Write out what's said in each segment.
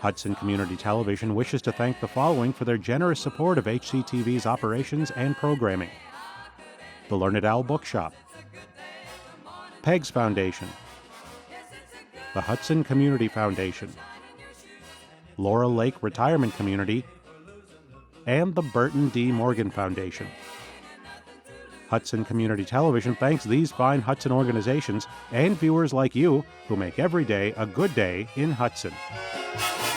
Hudson Community Television wishes to thank the following for their generous support of HCTV's operations and programming: the Learned Owl Bookshop, Peg's Foundation, the Hudson Community Foundation, Laurel Lake Retirement Community, and the Burton D. Morgan Foundation. Hudson Community Television thanks these fine Hudson organizations and viewers like you who make every day a good day in Hudson.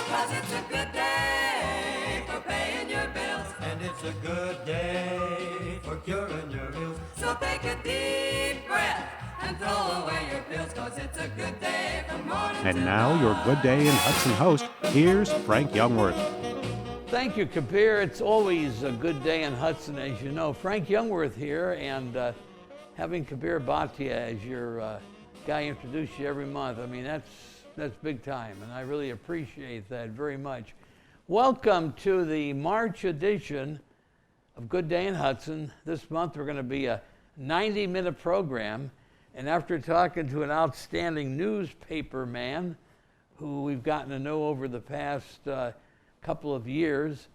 'Cause it's a good day for paying your bills, and it's a good day for curing your ills. So take a deep breath and throw away your pills, 'cause it's a good day from morning And till now your Good Day in Hudson host, here's Frank Youngwerth. Thank you, Kabir. It's always a good day in Hudson, as you know. Frank Youngwerth here, and having Kabir Bhatia as your guy introduce you every month, I mean, that's big time, and I really appreciate that very much. Welcome to the March edition of Good Day in Hudson. This month we're going to be a 90-minute program, and after talking to an outstanding newspaper man who we've gotten to know over the past couple of years,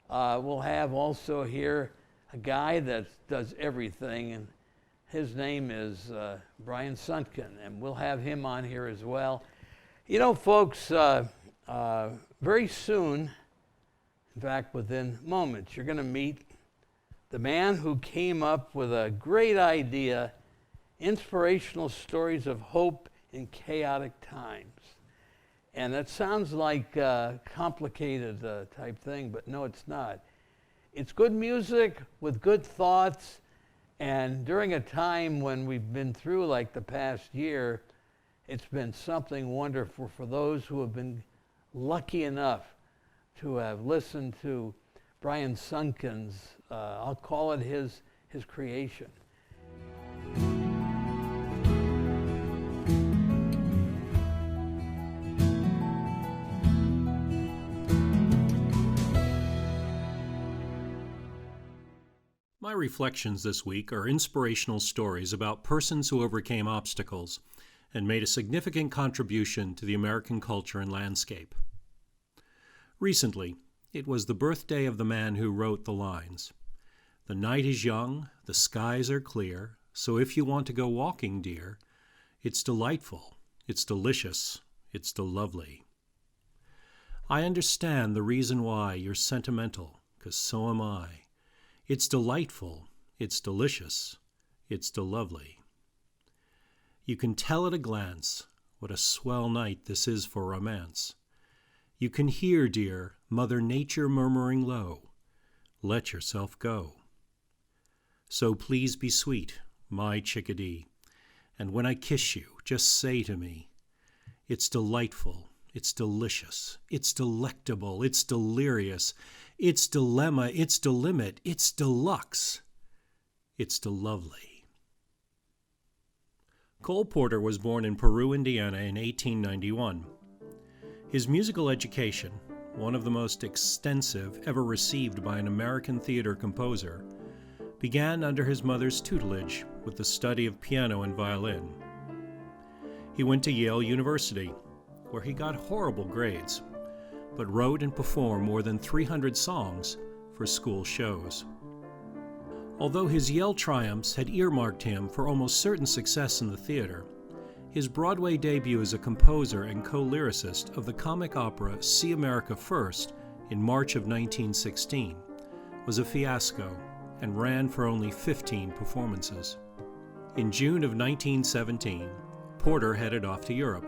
we'll have also here a guy that does everything, and his name is Brian Suntken, and we'll have him on here as well. You know, folks, very soon, in fact, within moments, you're going to meet the man who came up with a great idea, inspirational stories of hope in chaotic times. And that sounds like a complicated type thing, but no, it's not. It's good music with good thoughts, and during a time when we've been through like the past year, it's been something wonderful for those who have been lucky enough to have listened to Brian Suntken's, I'll call it his creation. My reflections this week are inspirational stories about persons who overcame obstacles and made a significant contribution to the American culture and landscape. Recently, it was the birthday of the man who wrote the lines, "The night is young, the skies are clear, so if you want to go walking, dear, it's delightful, it's delicious, it's lovely. I understand the reason why you're sentimental, 'cause so am I. It's delightful, it's delicious, it's lovely. You can tell at a glance what a swell night this is for romance. You can hear, dear, Mother Nature murmuring low, let yourself go. So please be sweet, my chickadee, and when I kiss you, just say to me, it's delightful, it's delicious, it's delectable, it's delirious, it's dilemma, it's delimit, it's deluxe, it's delovely." Cole Porter was born in Peru, Indiana in 1891. His musical education, one of the most extensive ever received by an American theater composer, began under his mother's tutelage with the study of piano and violin. He went to Yale University, where he got horrible grades, but wrote and performed more than 300 songs for school shows. Although his Yale triumphs had earmarked him for almost certain success in the theater, his Broadway debut as a composer and co-lyricist of the comic opera See America First in March of 1916 was a fiasco and ran for only 15 performances. In June of 1917, Porter headed off to Europe,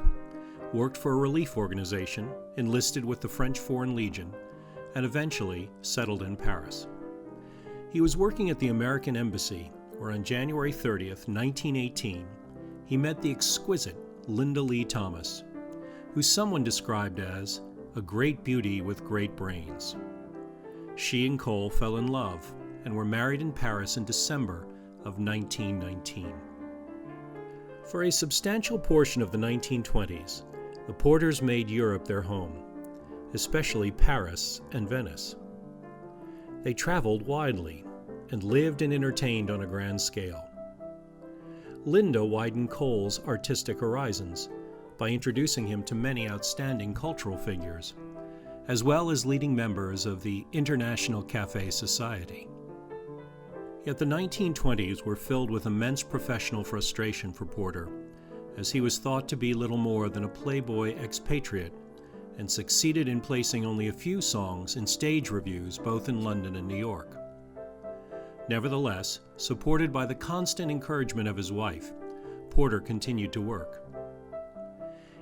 worked for a relief organization, enlisted with the French Foreign Legion, and eventually settled in Paris. He was working at the American Embassy, where on January 30th, 1918, he met the exquisite Linda Lee Thomas, who someone described as a great beauty with great brains. She and Cole fell in love and were married in Paris in December of 1919. For a substantial portion of the 1920s, the Porters made Europe their home, especially Paris and Venice. They traveled widely and lived and entertained on a grand scale. Linda widened Cole's artistic horizons by introducing him to many outstanding cultural figures, as well as leading members of the International Cafe Society. Yet the 1920s were filled with immense professional frustration for Porter, as he was thought to be little more than a playboy expatriate and succeeded in placing only a few songs in stage reviews both in London and New York. Nevertheless, supported by the constant encouragement of his wife, Porter continued to work.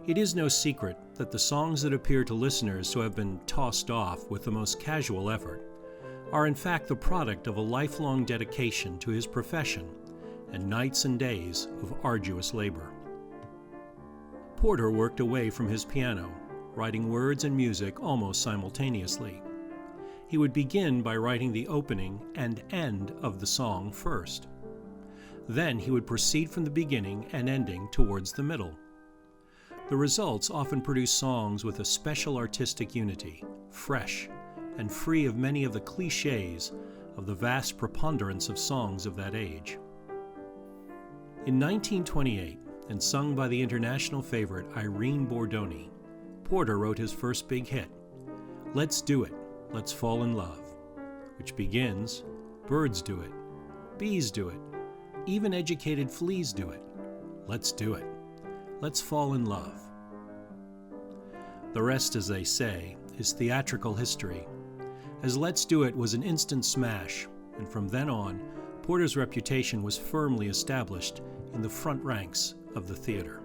It is no secret that the songs that appear to listeners to have been tossed off with the most casual effort are in fact the product of a lifelong dedication to his profession and nights and days of arduous labor. Porter worked away from his piano, writing words and music almost simultaneously. He would begin by writing the opening and end of the song first. Then he would proceed from the beginning and ending towards the middle. The results often produced songs with a special artistic unity, fresh, and free of many of the cliches of the vast preponderance of songs of that age. In 1928, and sung by the international favorite Irene Bordoni, Porter wrote his first big hit, Let's Do It, Let's Fall in Love, which begins, birds do it, bees do it, even educated fleas do it. Let's do it. Let's fall in love. The rest, as they say, is theatrical history, as Let's Do It was an instant smash, and from then on, Porter's reputation was firmly established in the front ranks of the theater.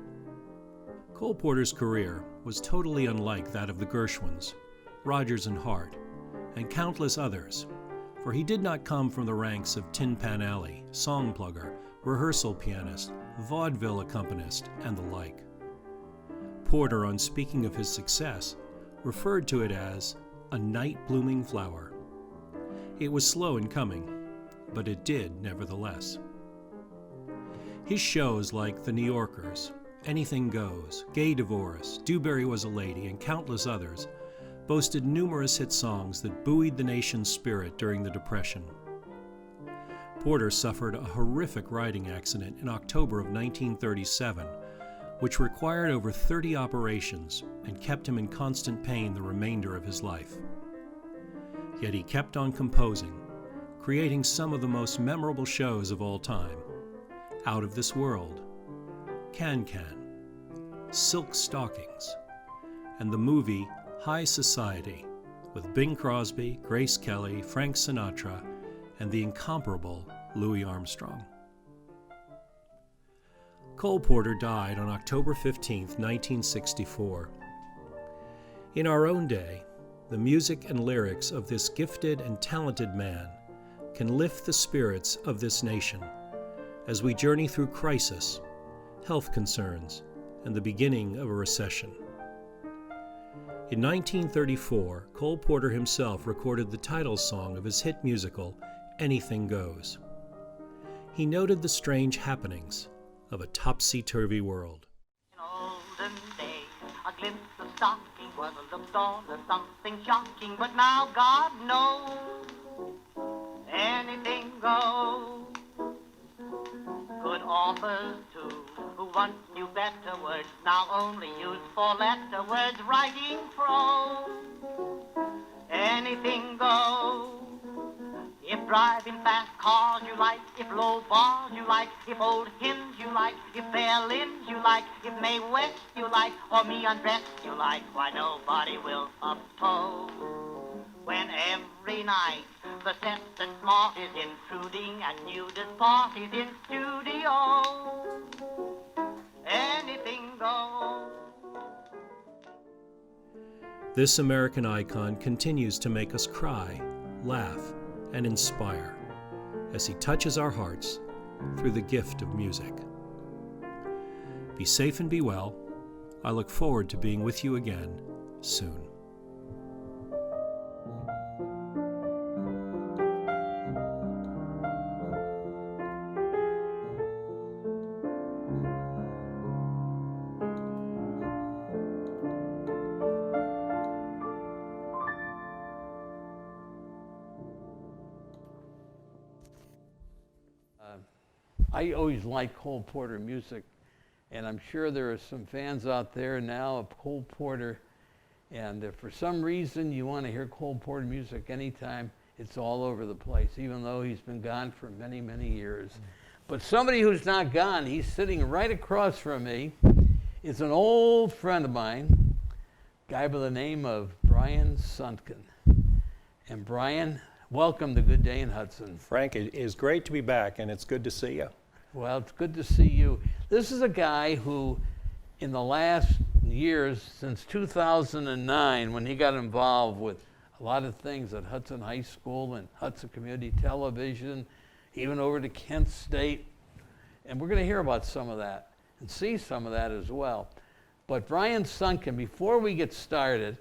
Cole Porter's career was totally unlike that of the Gershwins, Rodgers and Hart, and countless others, for he did not come from the ranks of Tin Pan Alley, song plugger, rehearsal pianist, vaudeville accompanist, and the like. Porter, on speaking of his success, referred to it as a night-blooming flower. It was slow in coming, but it did nevertheless. His shows like The New Yorkers, Anything Goes, Gay Divorce, Dewberry Was a Lady, and countless others boasted numerous hit songs that buoyed the nation's spirit during the Depression. Porter suffered a horrific riding accident in October of 1937, which required over 30 operations and kept him in constant pain the remainder of his life. Yet he kept on composing, creating some of the most memorable shows of all time: Out of This World, Can Can, Silk Stockings, and the movie High Society with Bing Crosby, Grace Kelly, Frank Sinatra, and the incomparable Louis Armstrong. Cole Porter died on October 15, 1964. In our own day, the music and lyrics of this gifted and talented man can lift the spirits of this nation as we journey through crisis, health concerns, and the beginning of a recession. In 1934, Cole Porter himself recorded the title song of his hit musical, Anything Goes. He noted the strange happenings of a topsy-turvy world. In olden days, a glimpse of stocking was looked on as something shocking, but now God knows anything goes. Good authors too, who once knew better words, now only use four-letter words, writing prose. Anything goes. If driving fast cars you like, if low bars you like, if old hymns you like, if violins you like, if Mae West you like, or me undressed you like, why nobody will oppose. When every night the set and smart is intruding and nudist parties in studio, anything goes. This American icon continues to make us cry, laugh, and inspire as he touches our hearts through the gift of music. Be safe and be well. I look forward to being with you again soon. I always liked Cole Porter music, and I'm sure there are some fans out there now of Cole Porter And if for some reason you want to hear Cole Porter music anytime, it's all over the place, even though he's been gone for many, many years. But somebody who's not gone, he's sitting right across from me, is an old friend of mine, a guy by the name of Brian Suntken. And Brian, welcome to Good Day in Hudson. Frank, it is great to be back, and it's good to see you. Well, it's good to see you. This is a guy who, in the last years, since 2009, when he got involved with a lot of things at Hudson High School and Hudson Community Television, even over to Kent State, and we're going to hear about some of that and see some of that as well. But Brian Suntken, before we get started,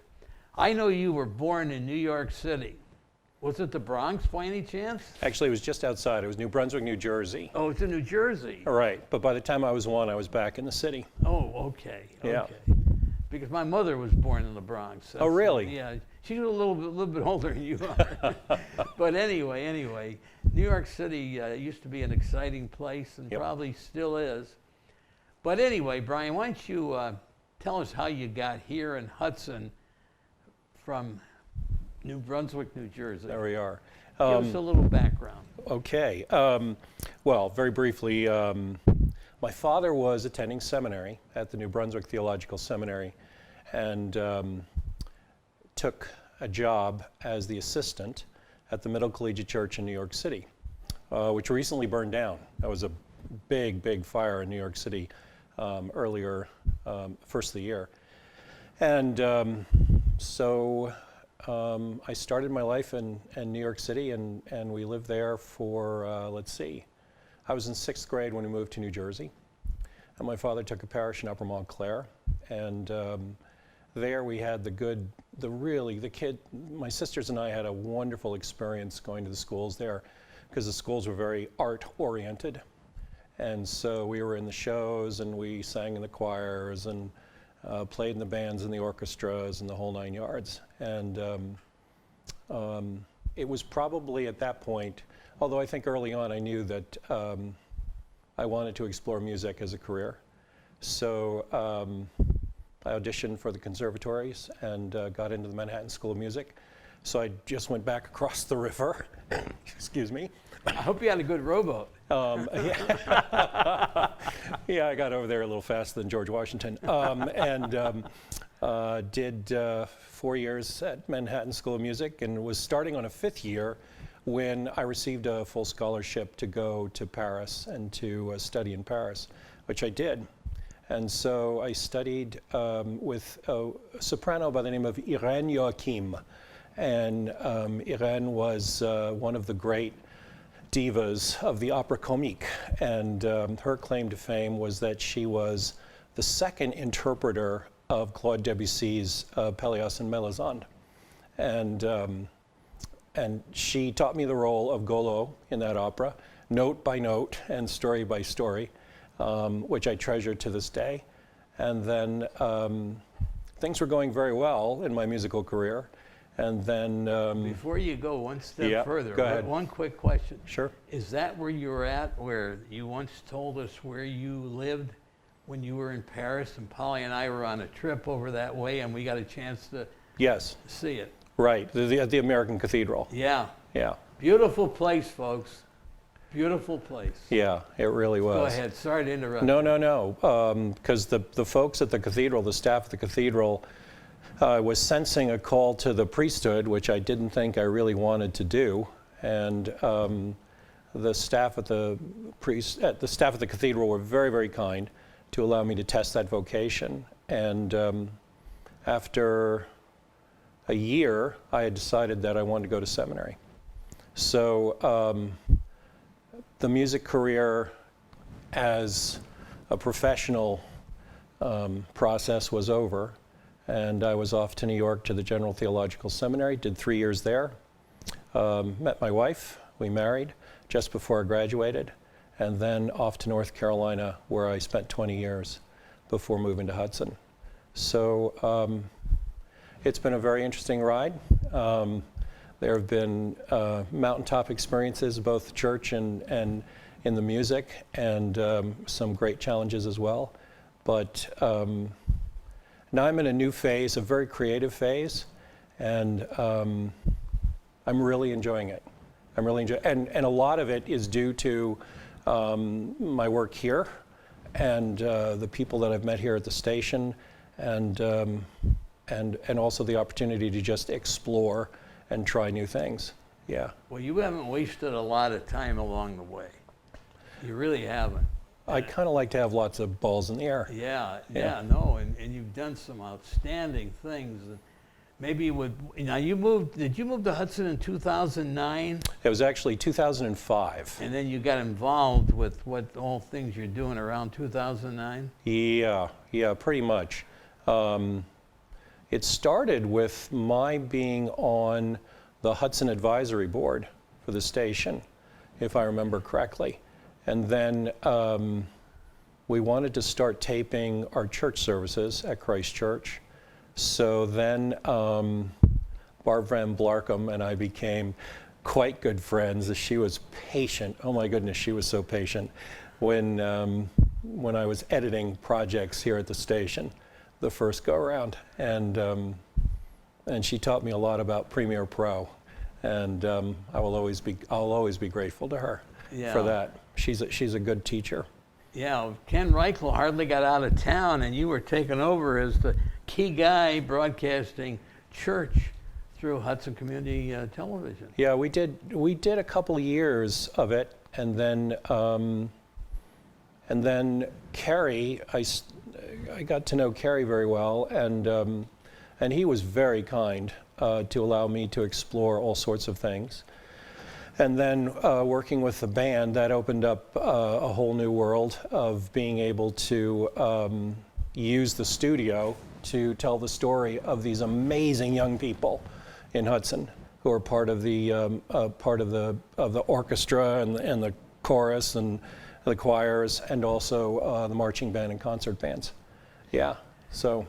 I know you were born in New York City. Was it the Bronx by any chance? Actually, it was just outside. It was New Brunswick, New Jersey. Oh, it's in New Jersey. All right, but by the time I was 1, I was back in the city. Oh, okay. Yeah. Okay. Because my mother was born in the Bronx. Oh, really? Yeah, she's a little bit older than you are. But anyway, New York City used to be an exciting place and probably still is. But anyway, Brian, why don't you tell us how you got here in Hudson from New Brunswick, New Jersey. There we are. Give us a little background. Okay. Well, very briefly, my father was attending seminary at the New Brunswick Theological Seminary and took a job as the assistant at the Middle Collegiate Church in New York City, which recently burned down. That was a big fire in New York City earlier, first of the year. And so I started my life in New York City, and we lived there for, let's see, I was in 6th grade when we moved to New Jersey, and my father took a parish in Upper Montclair, and there we had my sisters and I had a wonderful experience going to the schools there, because the schools were very art-oriented, and so we were in the shows, and we sang in the choirs, and played in the bands and the orchestras and the whole 9 yards. And it was probably at that point, although I think early on I knew that I wanted to explore music as a career. So I auditioned for the conservatories and got into the Manhattan School of Music. So I just went back across the river, excuse me. I hope you had a good rowboat. Yeah, I got over there a little faster than George Washington. And did 4 years at Manhattan School of Music and was starting on a 5th year when I received a full scholarship to go to Paris and to study in Paris, which I did. And so I studied with a soprano by the name of Irene Joachim. And Irene was one of the great divas of the opera comique, and her claim to fame was that she was the second interpreter of Claude Debussy's Pelléas and Mélisande, and she taught me the role of Golo in that opera, note by note and story by story, which I treasure to this day. And then things were going very well in my musical career. And then before you go one step further, go ahead. One quick question. Sure. Is that where you were at, where you once told us where you lived when you were in Paris, and Polly and I were on a trip over that way, and we got a chance to see it? Right, at the American Cathedral. Yeah. Yeah. Beautiful place, folks. Beautiful place. Yeah, it really was. Go ahead. Sorry to interrupt. No. Because the folks at the cathedral, the staff at the cathedral, was sensing a call to the priesthood, which I didn't think I really wanted to do, and the staff at the cathedral were very kind to allow me to test that vocation. And after a year, I had decided that I wanted to go to seminary. So the music career as a professional process was over. And I was off to New York to the General Theological Seminary, did 3 years there, met my wife, we married just before I graduated, and then off to North Carolina, where I spent 20 years before moving to Hudson. So it's been a very interesting ride. There have been mountaintop experiences, both church and in the music, and some great challenges as well. But now I'm in a new phase, a very creative phase, and I'm really enjoying it. I'm really enjoying it. And a lot of it is due to my work here and the people that I've met here at the station, and also the opportunity to just explore and try new things. Yeah. Well, you haven't wasted a lot of time along the way. You really haven't. I kind of like to have lots of balls in the air. Yeah, Yeah. no, and you've done some outstanding things. Maybe you would, now did you move to Hudson in 2009? It was actually 2005. And then you got involved with what all things you're doing around 2009? Yeah, pretty much. It started with my being on the Hudson Advisory Board for the station, if I remember correctly. And then we wanted to start taping our church services at Christ Church. So then Barb Van Blarkum and I became quite good friends. She was patient. Oh my goodness, she was so patient when I was editing projects here at the station the first go around. And she taught me a lot about Premiere Pro, and I'll always be grateful to her for that. She's a good teacher. Yeah, Ken Reichel hardly got out of town, and you were taken over as the key guy broadcasting church through Hudson Community Television. Yeah, we did a couple years of it, and then Kerry, I got to know Kerry very well, and he was very kind to allow me to explore all sorts of things. And then working with the band, that opened up a whole new world of being able to use the studio to tell the story of these amazing young people in Hudson who are part of the orchestra and the chorus and the choirs, and also the marching band and concert bands. Yeah, so.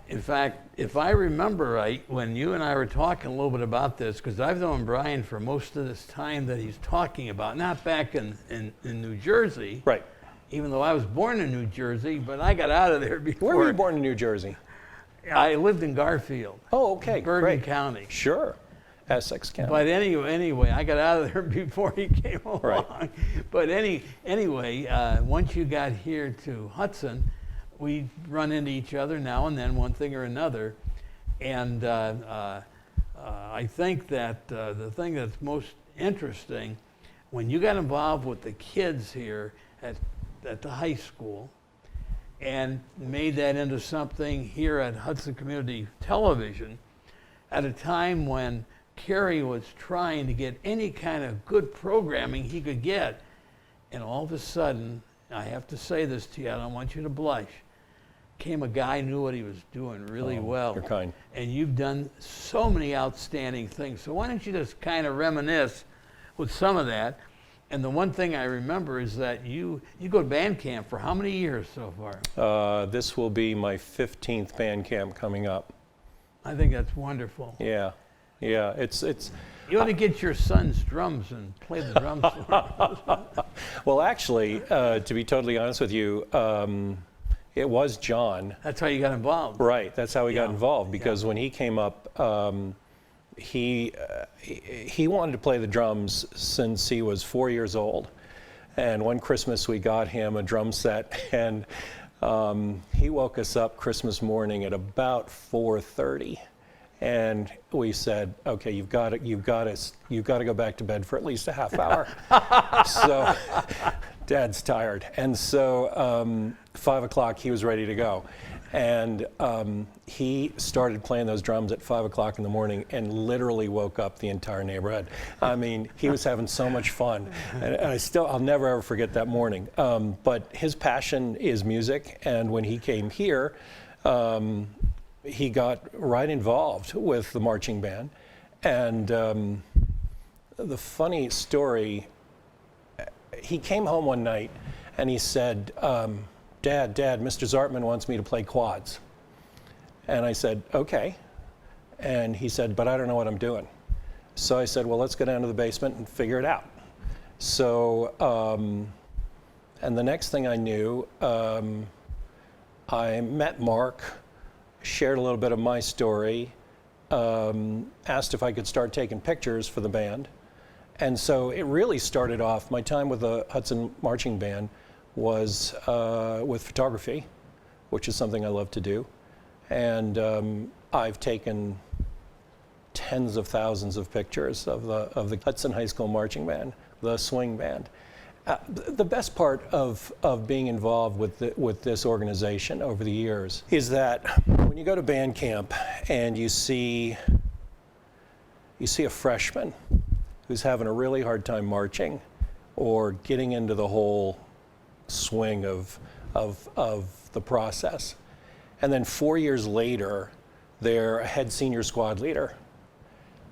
In fact, if I remember right, when you and I were talking a little bit about this, because I've known Brian for most of this time that he's talking about, not back in New Jersey. Right. Even though I was born in New Jersey, but I got out of there before. Where were you born in New Jersey? I lived in Garfield. Oh, okay, Bergen great. County. Sure, Essex County. But anyway, I got out of there before he came along. Right. But anyway, once you got here to Hudson, we run into each other now and then, one thing or another. And I think that the thing that's most interesting, when you got involved with the kids here at the high school and made that into something here at Hudson Community Television, at a time when Kerry was trying to get any kind of good programming he could get, and all of a sudden, I have to say this to you, I don't want you to blush, came a guy who knew what he was doing really well. You're kind. And you've done so many outstanding things. So why don't you just kind of reminisce with some of that? And the one thing I remember is that you go to band camp for how many years so far? This will be my 15th band camp coming up. I think that's wonderful. Yeah, it's. You ought to get your son's drums and play the drums for him. Well, actually, to be totally honest with you, it was John. That's how you got involved. Right, that's how we got Yeah. involved, because when he came up, he wanted to play the drums since he was 4 years old. And one Christmas we got him a drum set, and he woke us up Christmas morning at about 4:30. And we said, okay, you've got to go back to bed for at least a half hour. So Dad's tired. And so 5 o'clock, he was ready to go. And he started playing those drums at 5 o'clock in the morning and literally woke up the entire neighborhood. I mean, he was having so much fun. And I'll never ever forget that morning. But his passion is music. And when he came here, he got right involved with the marching band. And the funny story, he came home one night and he said, Dad, Mr. Zartman wants me to play quads. And I said, okay. And he said, but I don't know what I'm doing. So I said, well, let's go down to the basement and figure it out. So, and the next thing I knew, I met Mark shared a little bit of my story, asked if I could start taking pictures for the band. And so it really started off, my time with the Hudson Marching Band was with photography, which is something I love to do. And I've taken tens of thousands of pictures of the Hudson High School Marching Band, the swing band. The best part of being involved with this organization over the years is that when you go to band camp and you see a freshman who's having a really hard time marching or getting into the whole swing of the process, and then 4 years later they're a head senior squad leader,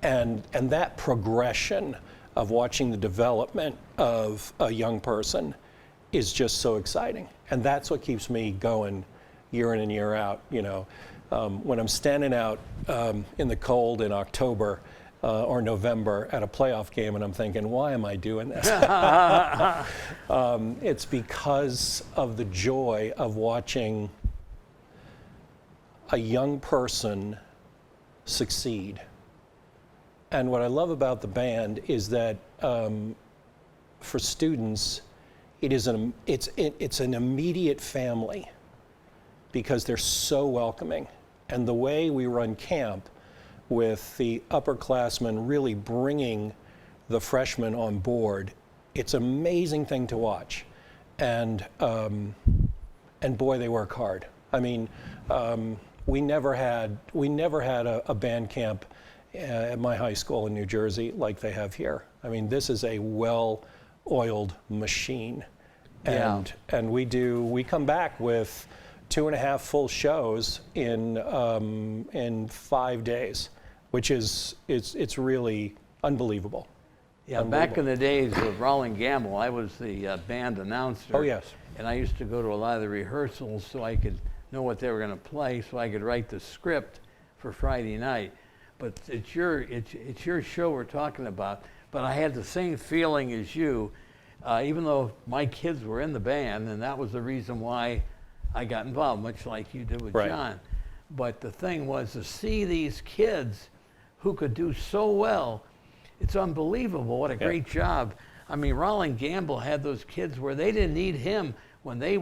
and that progression of watching the development of a young person is just so exciting. And that's what keeps me going year in and year out. You know, when I'm standing out in the cold in October or November at a playoff game and I'm thinking, why am I doing this? It's because of the joy of watching a young person succeed. And what I love about the band is that for students, it's an immediate family because they're so welcoming. And the way we run camp with the upperclassmen really bringing the freshmen on board, it's an amazing thing to watch. And boy, they work hard. I mean, we never had a band camp at my high school in New Jersey like they have here. I mean, this is a well-oiled machine. And we come back with 2.5 full shows in 5 days, which is it's really unbelievable. Yeah, back in the days of Rolling Gamble, I was the band announcer. Oh, yes. And I used to go to a lot of the rehearsals so I could know what they were going to play, so I could write the script for Friday night. But it's your show we're talking about. But I had the same feeling as you, even though my kids were in the band, and that was the reason why I got involved, much like you did with Right. John. But the thing was to see these kids who could do so well. It's unbelievable. What a great job. I mean, Rolling Gamble had those kids where they didn't need him when he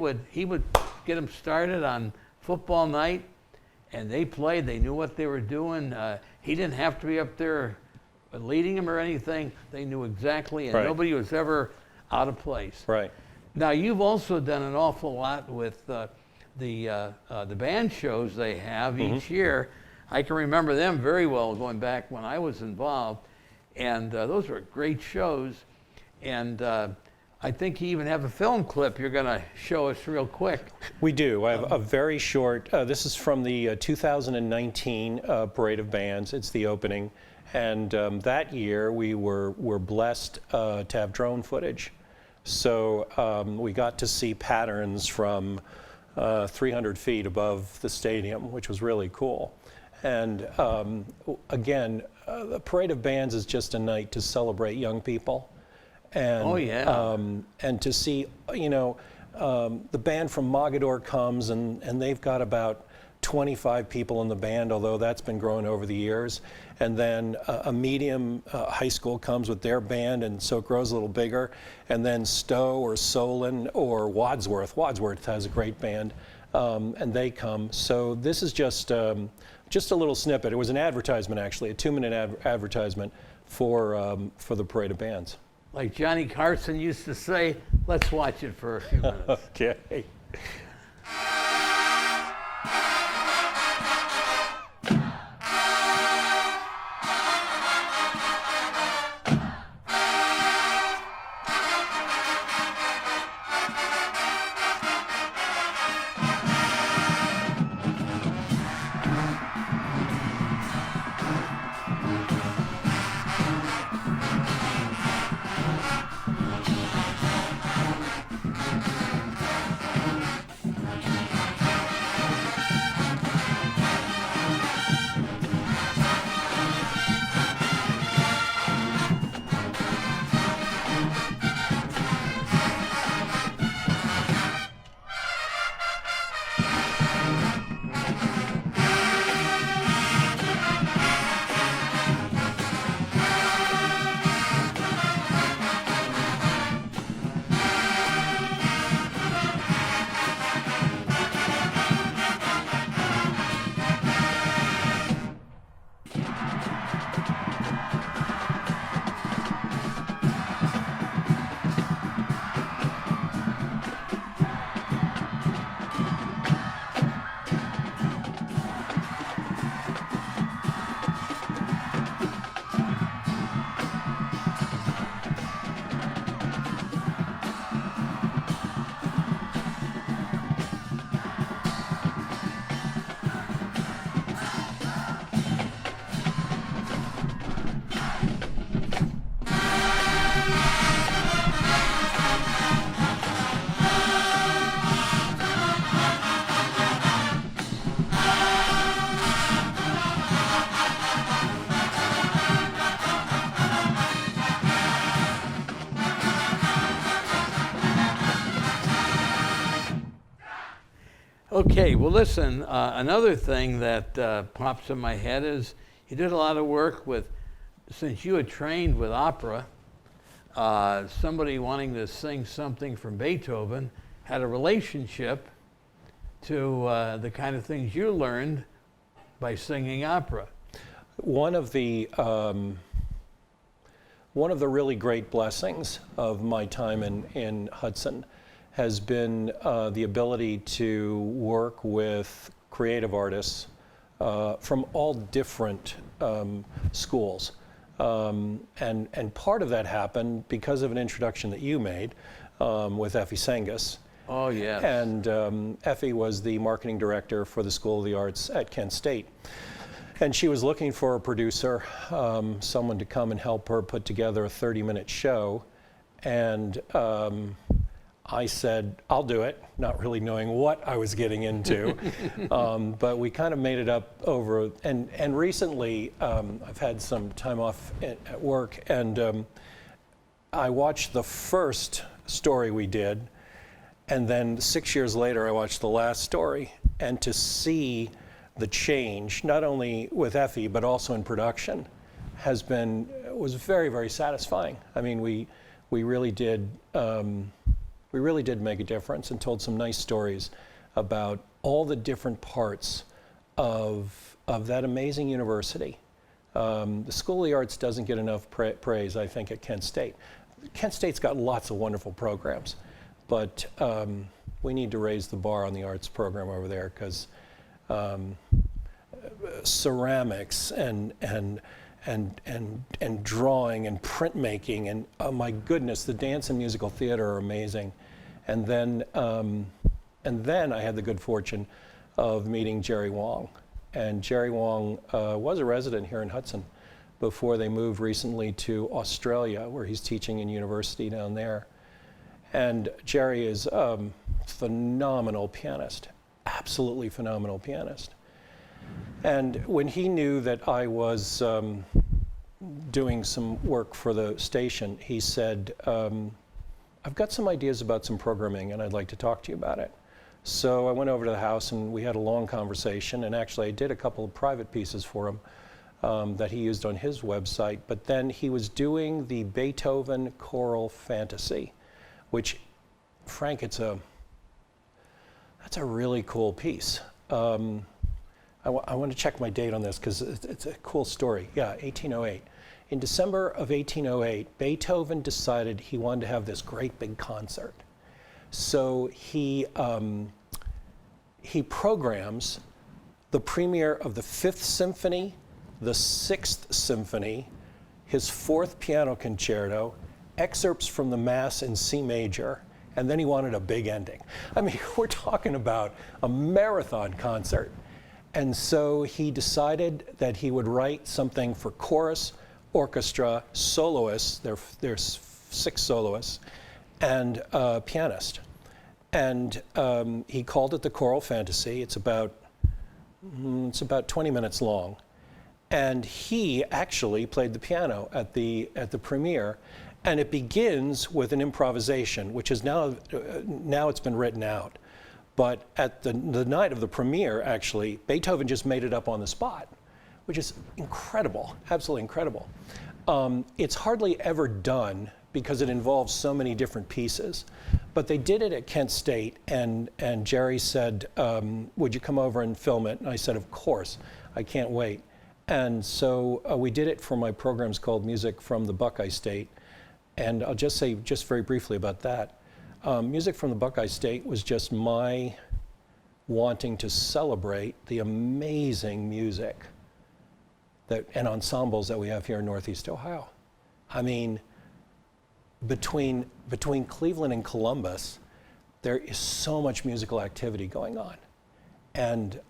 would get them started on football night, and they played. They knew what they were doing. He didn't have to be up there leading them or anything. They knew exactly, and Right. nobody was ever out of place. Right. Now, you've also done an awful lot with the band shows they have each year. I can remember them very well going back when I was involved, and those were great shows. And I think you even have a film clip you're going to show us real quick. We do. I have a very short, this is from the 2019 Parade of Bands. It's the opening. And that year we were blessed to have drone footage. So we got to see patterns from 300 feet above the stadium, which was really cool. And again, the Parade of Bands is just a night to celebrate young people. And, and to see, the band from Mogador comes and they've got about 25 people in the band, although that's been growing over the years. And then a medium high school comes with their band, and so it grows a little bigger. And then Stowe or Solon or Wadsworth. Wadsworth has a great band, and they come. So this is just a little snippet. It was an advertisement, actually, a 2-minute advertisement for the Parade of Bands. Like Johnny Carson used to say, let's watch it for a few minutes. Okay. Okay, well, listen, another thing that pops in my head is you did a lot of work with, since you had trained with opera, somebody wanting to sing something from Beethoven had a relationship to the kind of things you learned by singing opera. One of the really great blessings of my time in Hudson has been the ability to work with creative artists from all different schools. And part of that happened because of an introduction that you made with Effie Sengus. Oh, yes. And Effie was the marketing director for the School of the Arts at Kent State. And she was looking for a producer, someone to come and help her put together a 30-minute show. And I said, I'll do it, not really knowing what I was getting into. But we kind of made it up over, and recently I've had some time off at work, and I watched the first story we did, and then 6 years later I watched the last story, and to see the change, not only with Effie, but also in production, was very, very satisfying. I mean, we really did make a difference and told some nice stories about all the different parts of that amazing university. The School of the Arts doesn't get enough praise, I think, at Kent State. Kent State's got lots of wonderful programs, but we need to raise the bar on the arts program over there, because ceramics and drawing and printmaking and, oh my goodness, the dance and musical theater are amazing. And then I had the good fortune of meeting Jerry Wong. And Jerry Wong was a resident here in Hudson before they moved recently to Australia, where he's teaching in university down there. And Jerry is a phenomenal pianist, absolutely phenomenal pianist. And when he knew that I was doing some work for the station, he said, I've got some ideas about some programming and I'd like to talk to you about it. So I went over to the house and we had a long conversation, and actually I did a couple of private pieces for him that he used on his website. But then he was doing the Beethoven Choral Fantasy, which, Frank, that's a really cool piece. I want to check my date on this because it's a cool story. Yeah, 1808. In December of 1808, Beethoven decided he wanted to have this great big concert. So he programs the premiere of the 5th Symphony, the 6th Symphony, his 4th piano concerto, excerpts from the Mass in C major, and then he wanted a big ending. I mean, we're talking about a marathon concert. And so he decided that he would write something for chorus, orchestra, soloists, there's 6 soloists, and pianist. And he called it the Choral Fantasy. It's about 20 minutes long. And he actually played the piano at the premiere. And it begins with an improvisation, which is now it's been written out. But at the night of the premiere, actually, Beethoven just made it up on the spot, which is incredible, absolutely incredible. It's hardly ever done because it involves so many different pieces. But they did it at Kent State, and Jerry said, would you come over and film it? And I said, of course, I can't wait. And so we did it for my programs called Music from the Buckeye State. And I'll just say just very briefly about that. Music from the Buckeye State was just my wanting to celebrate the amazing music and ensembles that we have here in Northeast Ohio. I mean, between Cleveland and Columbus, there is so much musical activity going on. And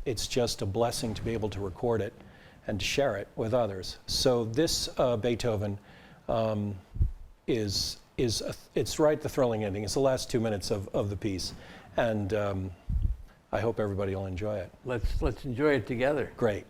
it's just a blessing to be able to record it and to share it with others. So this Beethoven it's right at the thrilling ending. It's the last 2 minutes of the piece. And I hope everybody will enjoy it. Let's enjoy it together. Great.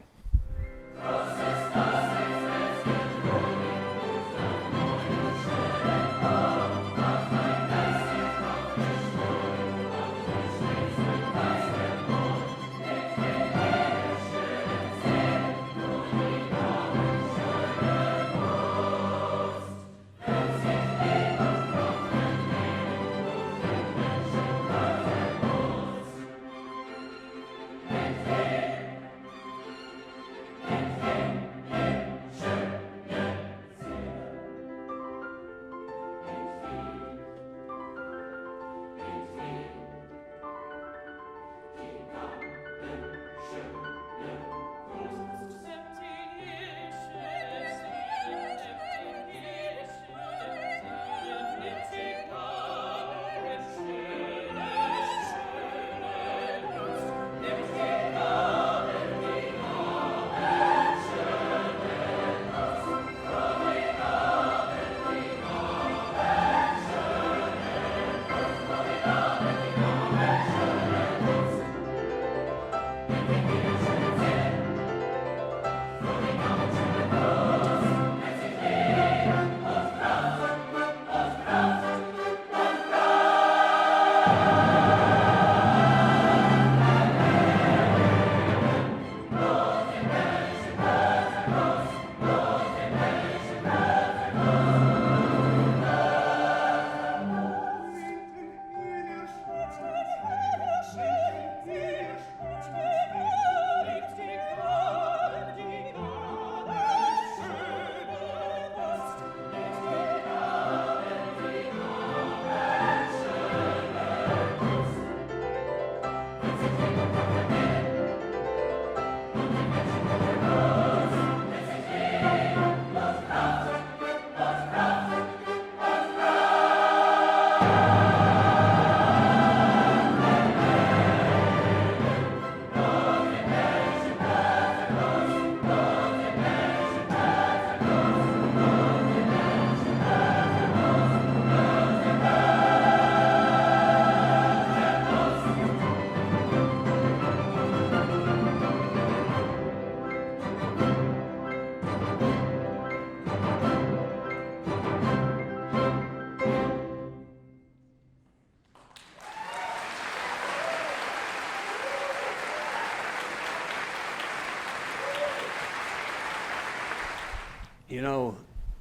You know,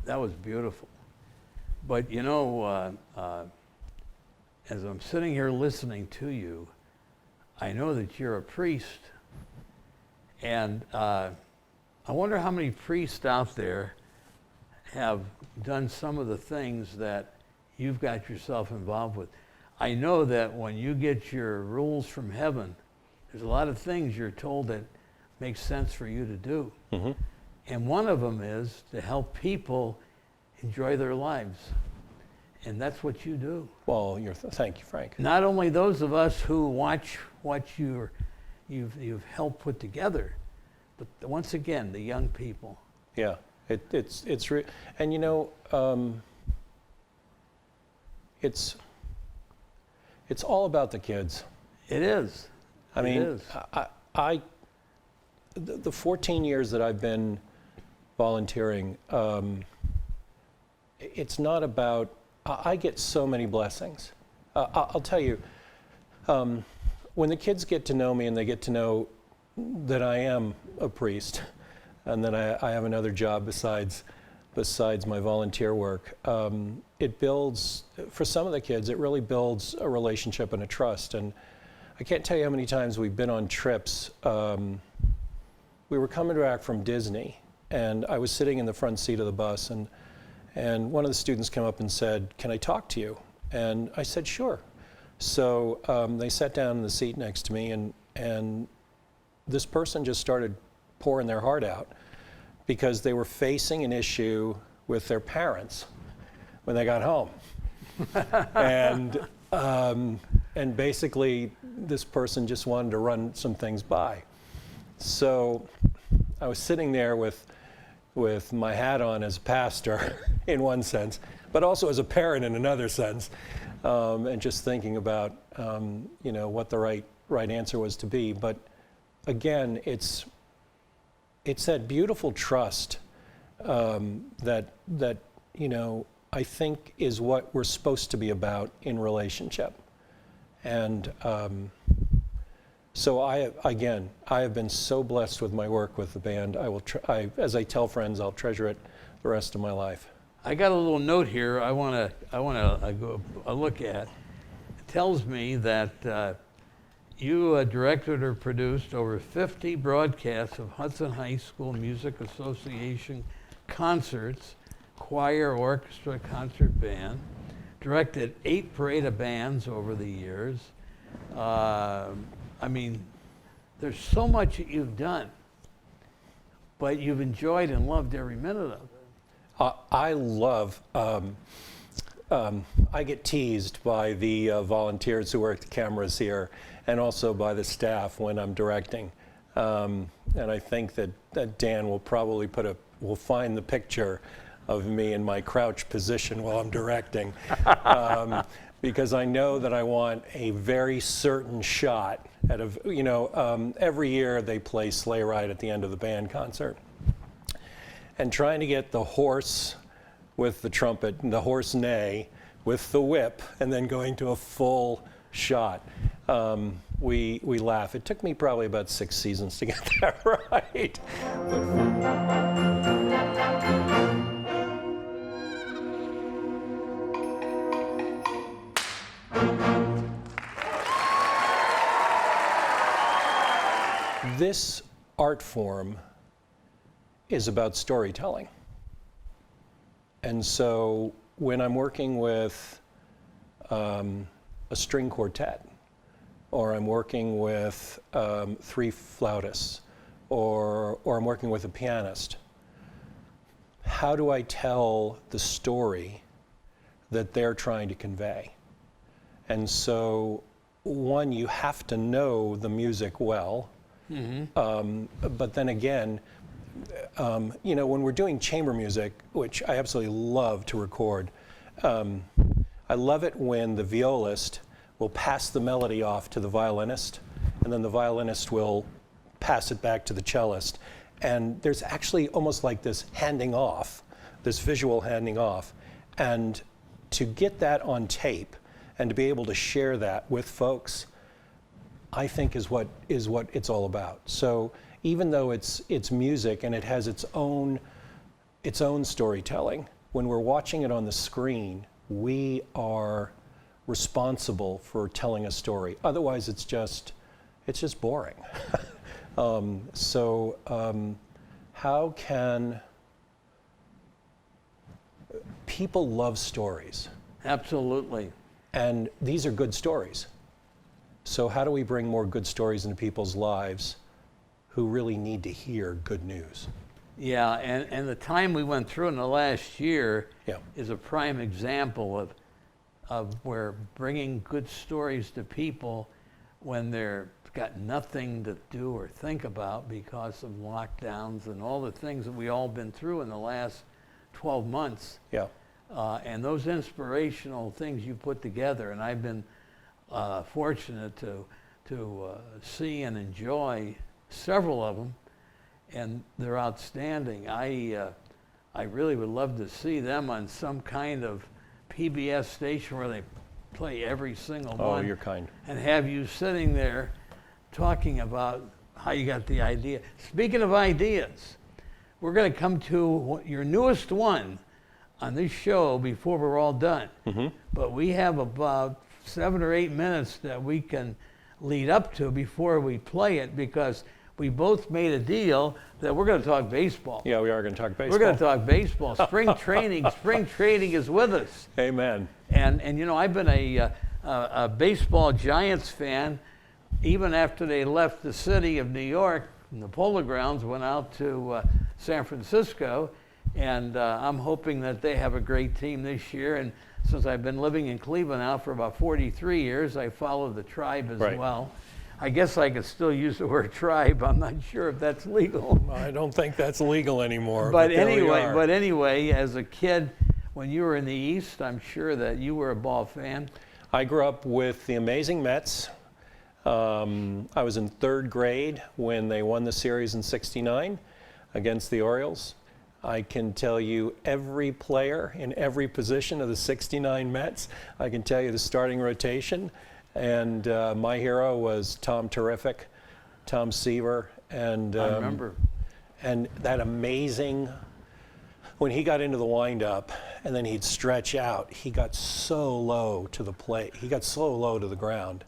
that was beautiful. But you know, as I'm sitting here listening to you, I know that you're a priest. And I wonder how many priests out there have done some of the things that you've got yourself involved with. I know that when you get your rules from heaven, there's a lot of things you're told that make sense for you to do. Mm-hmm. And one of them is to help people enjoy their lives. And that's what you do. Well, thank you, Frank. Not only those of us who watch what you've helped put together, but once again, the young people. Yeah, it's and you know, it's all about the kids. It is. I mean, it is. The 14 years that I've been volunteering, it's not about, I get so many blessings. I'll tell you, when the kids get to know me and they get to know that I am a priest and that I have another job besides my volunteer work, it builds, for some of the kids, it really builds a relationship and a trust. And I can't tell you how many times we've been on trips. We were coming back from Disney, and I was sitting in the front seat of the bus, and one of the students came up and said, "Can I talk to you?" And I said, "Sure." So they sat down in the seat next to me, and this person just started pouring their heart out because they were facing an issue with their parents when they got home. And basically, this person just wanted to run some things by. So I was sitting there with my hat on as a pastor in one sense, but also as a parent in another sense, and just thinking about you know, what the right answer was to be. But again, it's that beautiful trust that you know, I think is what we're supposed to be about in relationship. And so I have been so blessed with my work with the band. As I tell friends, I'll treasure it the rest of my life. I got a little note here I want to go a look at. It tells me that you directed or produced over 50 broadcasts of Hudson High School Music Association concerts, choir, orchestra, concert band, directed 8 parade of bands over the years. I mean, there's so much that you've done, but you've enjoyed and loved every minute of it. I love, I get teased by the volunteers who work the cameras here and also by the staff when I'm directing. And I think that Dan will probably will find the picture of me in my crouch position while I'm directing. Because I know that I want a very certain shot every year they play Sleigh Ride at the end of the band concert. And trying to get the horse with the trumpet and the horse neigh with the whip and then going to a full shot. We laugh. It took me probably about 6 seasons to get that right. This art form is about storytelling. And so when I'm working with a string quartet, or I'm working with 3 flautists, or I'm working with a pianist, how do I tell the story that they're trying to convey? And so, one, you have to know the music well. Mm-hmm. But then again, when we're doing chamber music, which I absolutely love to record, I love it when the violist will pass the melody off to the violinist, and then the violinist will pass it back to the cellist. And there's actually almost like this handing off, this visual handing off. And to get that on tape and to be able to share that with folks, I think is what it's all about. So even though it's music and it has its own its own storytelling. When we're watching it on the screen, we are responsible for telling a story. Otherwise, it's just boring. How can people love stories? Absolutely. And these are good stories. So how do we bring more good stories into people's lives who really need to hear good news? Yeah, and the time we went through in the last year Yeah. is a prime example of where bringing good stories to people when they're got nothing to do or think about because of lockdowns and all the things that we all been through in the last 12 months. Yeah. And those inspirational things you put together, and I've been fortunate to see and enjoy several of them, and they're outstanding. I really would love to see them on some kind of PBS station where they play every single one. Oh, you're kind. And have you sitting there talking about how you got the idea. Speaking of ideas, we're going to come to your newest one on this show before we're all done. Mm-hmm. But we have about 7 or 8 minutes that we can lead up to before we play it, because we both made a deal that we're going to talk baseball. Yeah, we are going to talk baseball. We're going to talk baseball. Spring training is with us. Amen. And you know, I've been a baseball Giants fan even after they left the city of New York and the Polo Grounds, went out to San Francisco, and I'm hoping that they have a great team this year. And since I've been living in Cleveland now for about 43 years, I follow the Tribe as Right. well. I guess I could still use the word tribe. I'm not sure if that's legal. I don't think that's legal anymore. But there we are. anyway, as a kid, when you were in the East, I'm sure that you were a ball fan. I grew up with the amazing Mets. I was in 3rd grade when they won the series in '69 against the Orioles. I can tell you every player in every position of the '69 Mets. I can tell you the starting rotation. And my hero was Tom Terrific, Tom Seaver. And I remember. And that amazing, when he got into the windup and then he'd stretch out, he got so low to the plate. He got so low to the ground.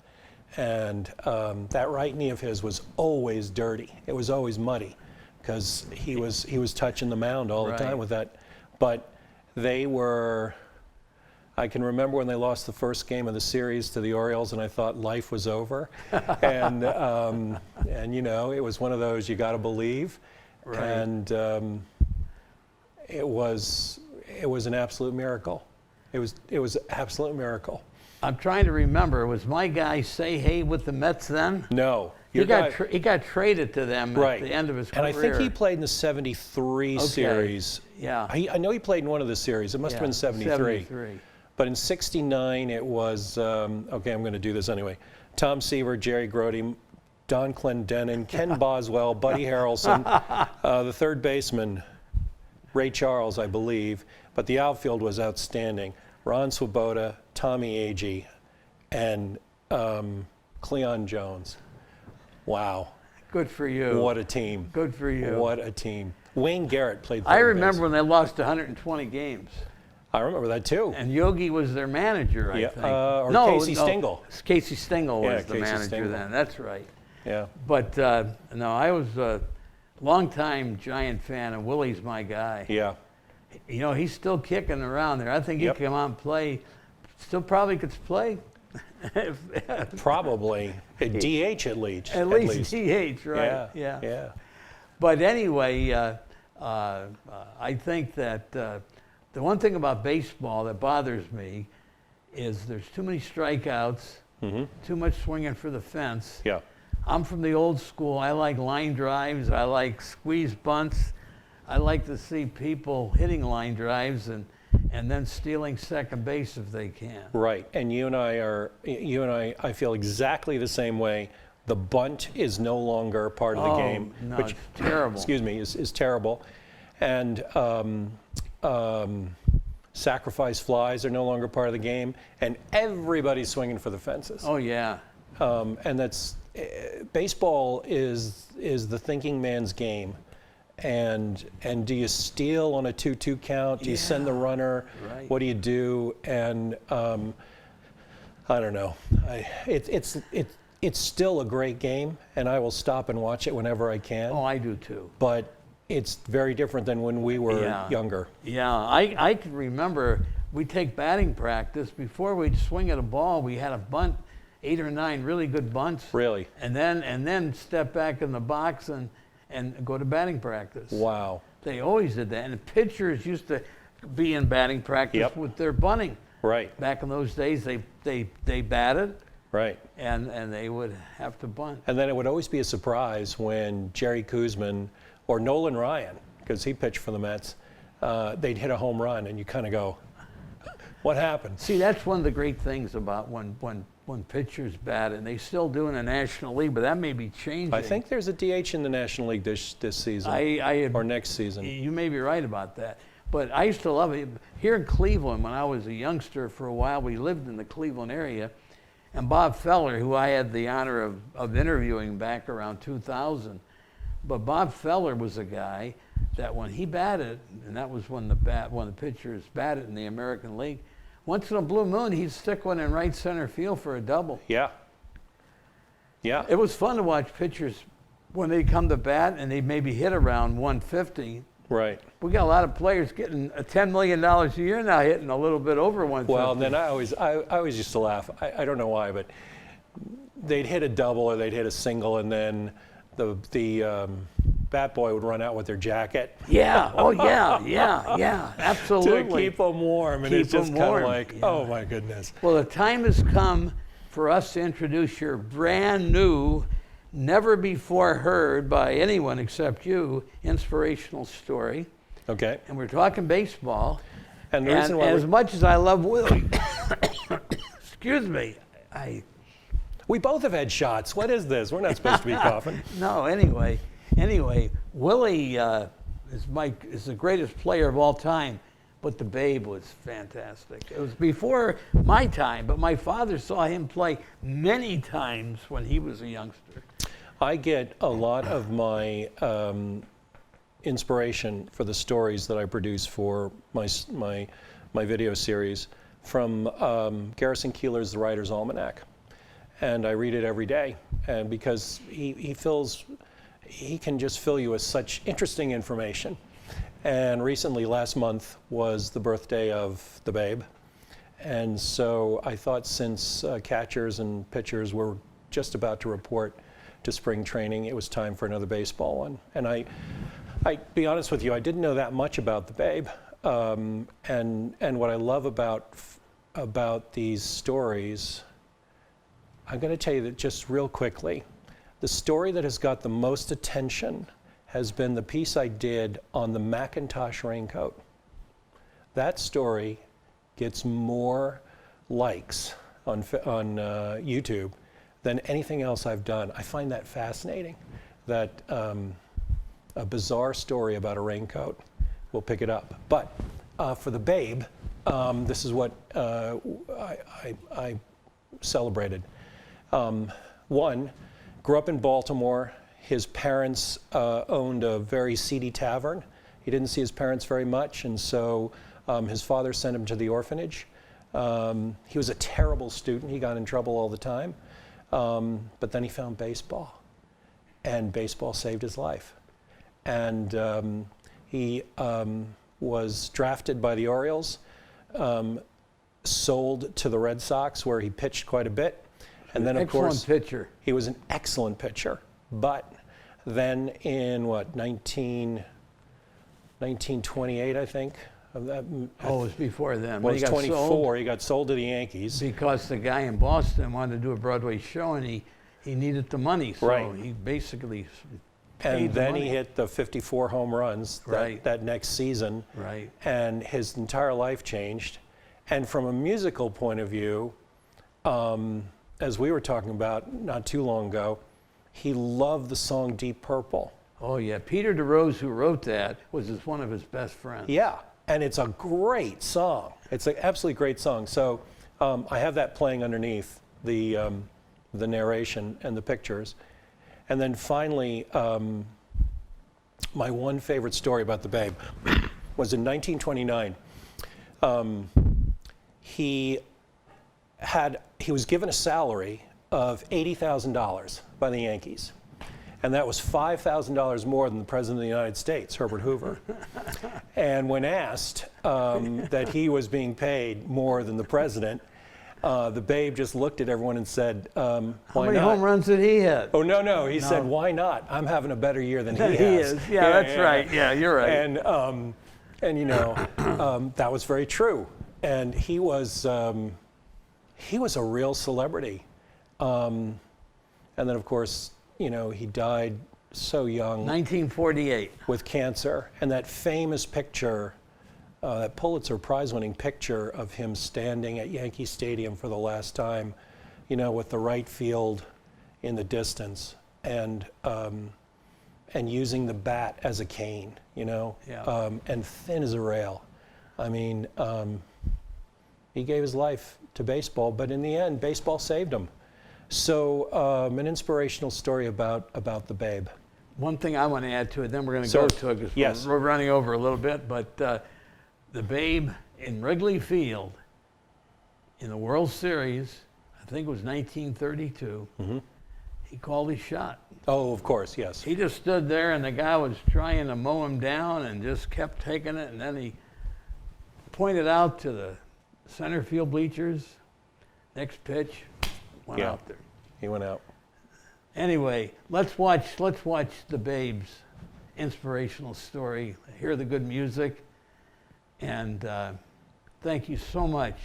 And that right knee of his was always dirty. It was always muddy because he was touching the mound all the Right. time with that. But they were, I can remember when they lost the first game of the series to the Orioles, and I thought life was over. and you know, it was one of those you got to believe. Right. And it was an absolute miracle. It was an absolute miracle. I'm trying to remember. Was my guy Say-Hey with the Mets then? No. He got traded to them Right. at the end of his And career. I think he played in the '73 series. Yeah. I know he played in one of the series. It must have been '73. 73. But in '69, it was, okay, I'm going to do this anyway. Tom Seaver, Jerry Grody, Don Clendenin, Ken Boswell, Buddy Harrelson, the third baseman, Ray Charles, I believe. But the outfield was outstanding. Ron Swoboda, Tommy Agee, and Cleon Jones. Wow. Good for you. What a team. Good for you. What a team. Wayne Garrett played third I remember base. when they lost 120 games. I remember that too. And Yogi was their manager, I Yeah, think. or Casey Stengel. Casey Stengel Yeah, was the Casey manager Stengel. then. That's right. Yeah. But no, I was a longtime Giant fan, and Willie's my guy. Yeah. You know, he's still kicking around there. I think Yep. he can come out and play. Still probably could play. Probably at DH at least. At least DH, right? Yeah. Yeah. But anyway, I think that the one thing about baseball that bothers me is there's too many strikeouts, too much swinging for the fence. Yeah. I'm from the old school. I like line drives. I like squeeze bunts. I like to see people hitting line drives and then stealing second base if they can. Right. And you and I feel exactly the same way. The bunt is no longer part of the game, No, which it's terrible. Excuse me, is terrible. And sacrifice flies are no longer part of the game, and everybody's swinging for the fences. Oh yeah. And that's baseball is the thinking man's game, And do you steal on a 2-2 count? Do you send the runner? Right. What do you do? And I don't know. It's still a great game, and I will stop and watch it whenever I can. Oh, I do too. But it's very different than when we were younger. Yeah, I can remember we'd take batting practice. Before we'd swing at a ball, we had a bunt, 8 or 9 really good bunts. Really? And then step back in the box and go to batting practice. Wow. They always did that. And the pitchers used to be in batting practice with their bunting. Right. Back in those days, they batted. Right. And they would have to bunt. And then it would always be a surprise when Jerry Koosman or Nolan Ryan, because he pitched for the Mets, they'd hit a home run, and you kind of go, what happened? See, that's one of the great things about when pitchers bat, and they still do in the National League, but that may be changing. I think there's a DH in the National League this season or next season. You may be right about that. But I used to love it. Here in Cleveland, when I was a youngster for a while, we lived in the Cleveland area. And Bob Feller, who I had the honor of interviewing back around 2000, but Bob Feller was a guy that when he batted, and that was when the pitchers batted in the American League, once in a blue moon, he'd stick one in right center field for a double. Yeah. Yeah. It was fun to watch pitchers when they come to bat and they maybe hit around 150. Right. We got a lot of players getting $10 million a year now, hitting a little bit over 150. Well, then I always used to laugh. I don't know why, but they'd hit a double or they'd hit a single, and then the bat boy would run out with their jacket. Yeah. Oh, yeah. Absolutely. To keep them warm, and it's just kind of like, oh my goodness. Well, the time has come for us to introduce your brand new, never before heard by anyone except you, inspirational story. Okay. And we're talking baseball. And the reason why as much as I love Willie, excuse me, we both have had shots. What is this? We're not supposed to be coughing. No, anyway, Willie is the greatest player of all time, but the Babe was fantastic. It was before my time, but my father saw him play many times when he was a youngster. I get a lot of my inspiration for the stories that I produce for my video series from Garrison Keillor's The Writer's Almanac. And I read it every day, and because he can just fill you with such interesting information. And recently, last month, was the birthday of the Babe. And so I thought, since catchers and pitchers were just about to report to spring training, it was time for another baseball one. And I be honest with you, I didn't know that much about the Babe. And what I love about these stories, I'm going to tell you that just real quickly. The story that has got the most attention has been the piece I did on the Macintosh raincoat. That story gets more likes on YouTube than anything else I've done. I find that fascinating, that a bizarre story about a raincoat will pick it up. But for the Babe, this is what I celebrated. One, grew up in Baltimore. His parents owned a very seedy tavern. He didn't see his parents very much, and so his father sent him to the orphanage. He was a terrible student. He got in trouble all the time. But then he found baseball, and baseball saved his life. And he was drafted by the Orioles, sold to the Red Sox, where he pitched quite a bit. And then, of course, pitcher. He was an excellent pitcher. But then in, 1928, I think? It was before then. Well, it was 24. He got sold to the Yankees. Because the guy in Boston wanted to do a Broadway show, and he needed the money. So he basically paid the money. He hit the 54 home runs that next season. Right. And his entire life changed. And from a musical point of view, as we were talking about not too long ago, he loved the song Deep Purple. Oh, yeah. Peter DeRose, who wrote that, was one of his best friends. Yeah, and it's a great song. It's an absolutely great song. So I have that playing underneath the narration and the pictures. And then finally, My one favorite story about the Babe was in 1929. He was given a salary of $80,000 by the Yankees. And that was $5,000 more than the President of the United States, Herbert Hoover. And when asked that he was being paid more than the President, the Babe just looked at everyone and said, why not? How many home runs did he hit? Oh, no. He said, why not? I'm having a better year than he has. He is. Yeah, that's right. Yeah, you're right. And you know, that was very true. And he was a real celebrity. And then, of course, you know, he died so young. 1948. With cancer. And that famous picture, that Pulitzer Prize-winning picture of him standing at Yankee Stadium for the last time, you know, with the right field in the distance, and using the bat as a cane, you know, yeah. And thin as a rail. I mean, he gave his life to baseball, but in the end, baseball saved him. So an inspirational story about the Babe. One thing I want to add to it, then we're going to Sir, go to it because yes. we're running over a little bit, but the Babe in Wrigley Field in the World Series, I think it was 1932, he called his shot. Oh, of course, yes. He just stood there and the guy was trying to mow him down and just kept taking it, and then he pointed out to the center field bleachers, next pitch, went out there. He went out. Anyway, let's watch the Babe's inspirational story, hear the good music, and thank you so much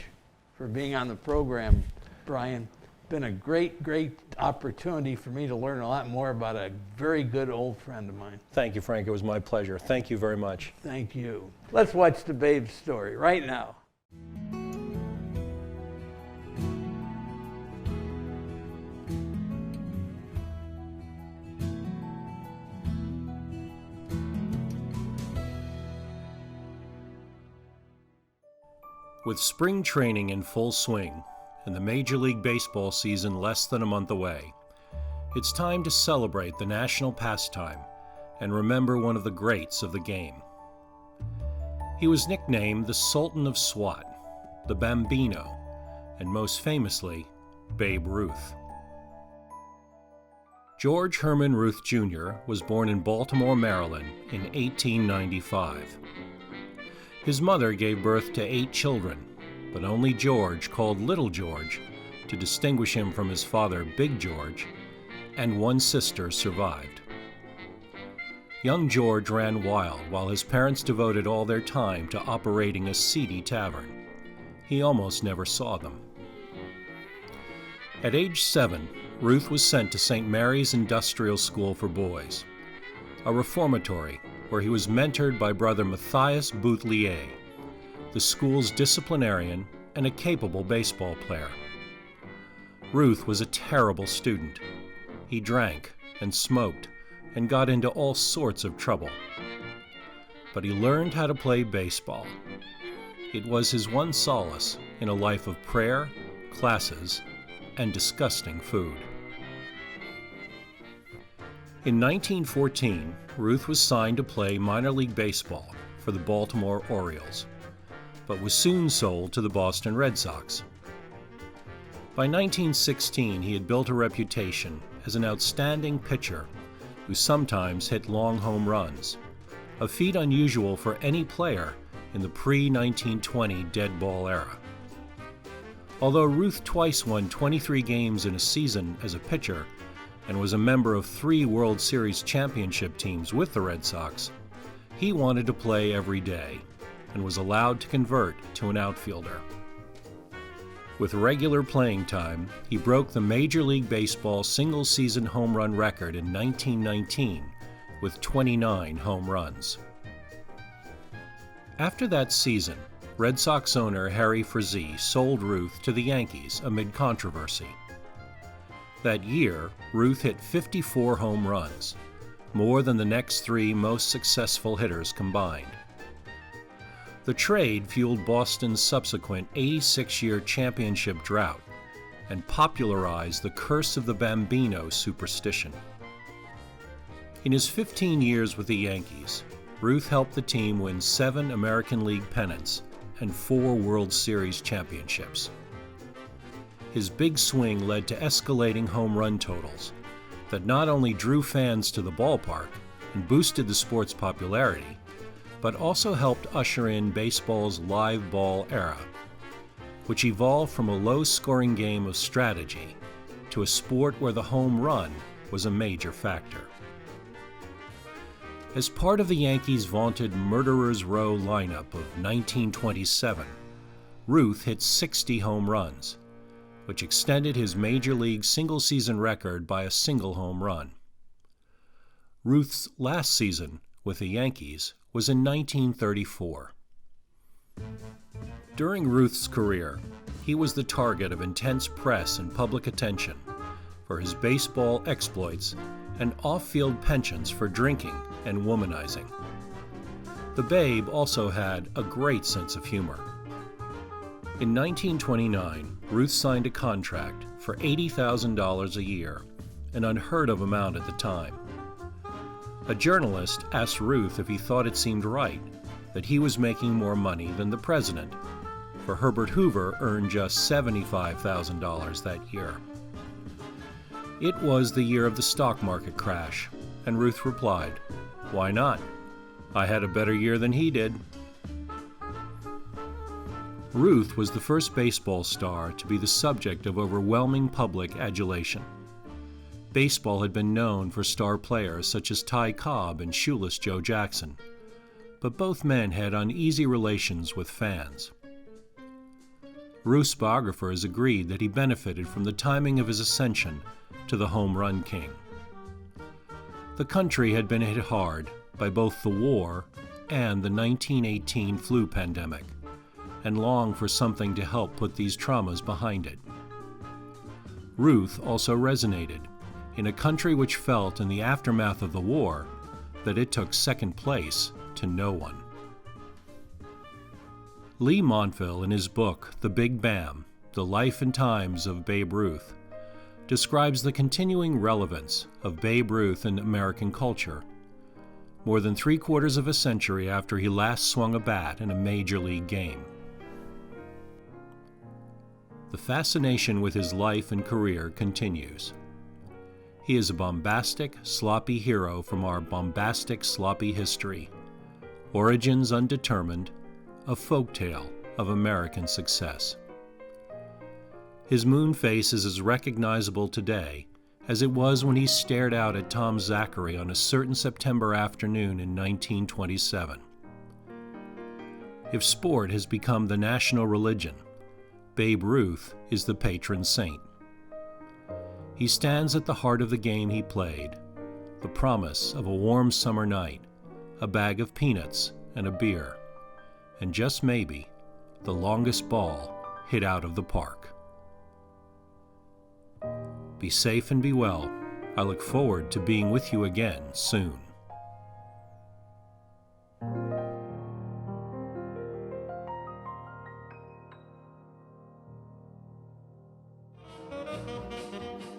for being on the program, Brian. Been a great opportunity for me to learn a lot more about a very good old friend of mine. Thank you, Frank. It was my pleasure. Thank you very much. Thank you. Let's watch the Babe's story right now. With spring training in full swing and the Major League Baseball season less than a month away, it's time to celebrate the national pastime and remember one of the greats of the game. He was nicknamed the Sultan of Swat, the Bambino, and most famously, Babe Ruth. George Herman Ruth Jr. was born in Baltimore, Maryland in 1895. His mother gave birth to 8 children, but only George, called Little George, to distinguish him from his father, Big George, and 1 sister survived. Young George ran wild while his parents devoted all their time to operating a seedy tavern. He almost never saw them. At age 7, Ruth was sent to St. Mary's Industrial School for Boys, a reformatory where he was mentored by brother Matthias Boutelier, the school's disciplinarian and a capable baseball player. Ruth was a terrible student. He drank and smoked and got into all sorts of trouble. But he learned how to play baseball. It was his one solace in a life of prayer, classes, and disgusting food. In 1914, Ruth was signed to play minor league baseball for the Baltimore Orioles, but was soon sold to the Boston Red Sox. By 1916, he had built a reputation as an outstanding pitcher who sometimes hit long home runs, a feat unusual for any player in the pre-1920 dead ball era. Although Ruth twice won 23 games in a season as a pitcher and was a member of 3 World Series championship teams with the Red Sox, he wanted to play every day and was allowed to convert to an outfielder. With regular playing time, he broke the Major League Baseball single-season home run record in 1919 with 29 home runs. After that season, Red Sox owner Harry Frazee sold Ruth to the Yankees amid controversy. That year, Ruth hit 54 home runs, more than the next 3 most successful hitters combined. The trade fueled Boston's subsequent 86-year championship drought and popularized the curse of the Bambino superstition. In his 15 years with the Yankees, Ruth helped the team win 7 American League pennants and 4 World Series championships. His big swing led to escalating home run totals that not only drew fans to the ballpark and boosted the sport's popularity, but also helped usher in baseball's live ball era, which evolved from a low-scoring game of strategy to a sport where the home run was a major factor. As part of the Yankees' vaunted Murderers Row lineup of 1927, Ruth hit 60 home runs, which extended his major league single-season record by a single home run. Ruth's last season with the Yankees was in 1934. During Ruth's career, he was the target of intense press and public attention for his baseball exploits and off-field penchants for drinking and womanizing. The Babe also had a great sense of humor. In 1929, Ruth signed a contract for $80,000 a year, an unheard of amount at the time. A journalist asked Ruth if he thought it seemed right that he was making more money than the president, for Herbert Hoover earned just $75,000 that year. It was the year of the stock market crash, and Ruth replied, "Why not? I had a better year than he did." Ruth was the first baseball star to be the subject of overwhelming public adulation. Baseball had been known for star players such as Ty Cobb and shoeless Joe Jackson, but both men had uneasy relations with fans. Ruth's biographers agreed that he benefited from the timing of his ascension to the home run king. The country had been hit hard by both the war and the 1918 flu pandemic, and longed for something to help put these traumas behind it. Ruth also resonated in a country which felt in the aftermath of the war that it took second place to no one. Lee Montville, in his book The Big Bam, The Life and Times of Babe Ruth, describes the continuing relevance of Babe Ruth in American culture, more than 3/4 of a century after he last swung a bat in a major league game. The fascination with his life and career continues. He is a bombastic, sloppy hero from our bombastic, sloppy history, origins undetermined, a folktale of American success. His moon face is as recognizable today as it was when he stared out at Tom Zachary on a certain September afternoon in 1927. If sport has become the national religion, Babe Ruth is the patron saint. He stands at the heart of the game he played, the promise of a warm summer night, a bag of peanuts and a beer, and just maybe the longest ball hit out of the park. Be safe and be well. I look forward to being with you again soon.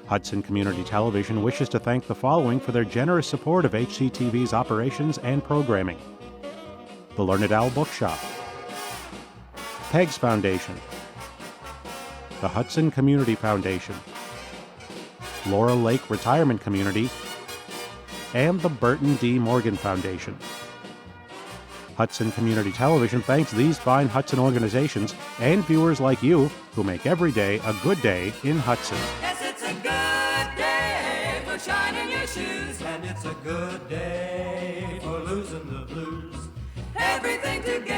Hudson Community Television wishes to thank the following for their generous support of HCTV's operations and programming: the Learned Owl Bookshop, Peg's Foundation, the Hudson Community Foundation, Laurel Lake Retirement Community, and the Burton D. Morgan Foundation. Hudson Community Television thanks these fine Hudson organizations and viewers like you who make every day a good day in Hudson. Yes, it's a good day for shining your shoes, and it's a good day for losing the blues. Everything together.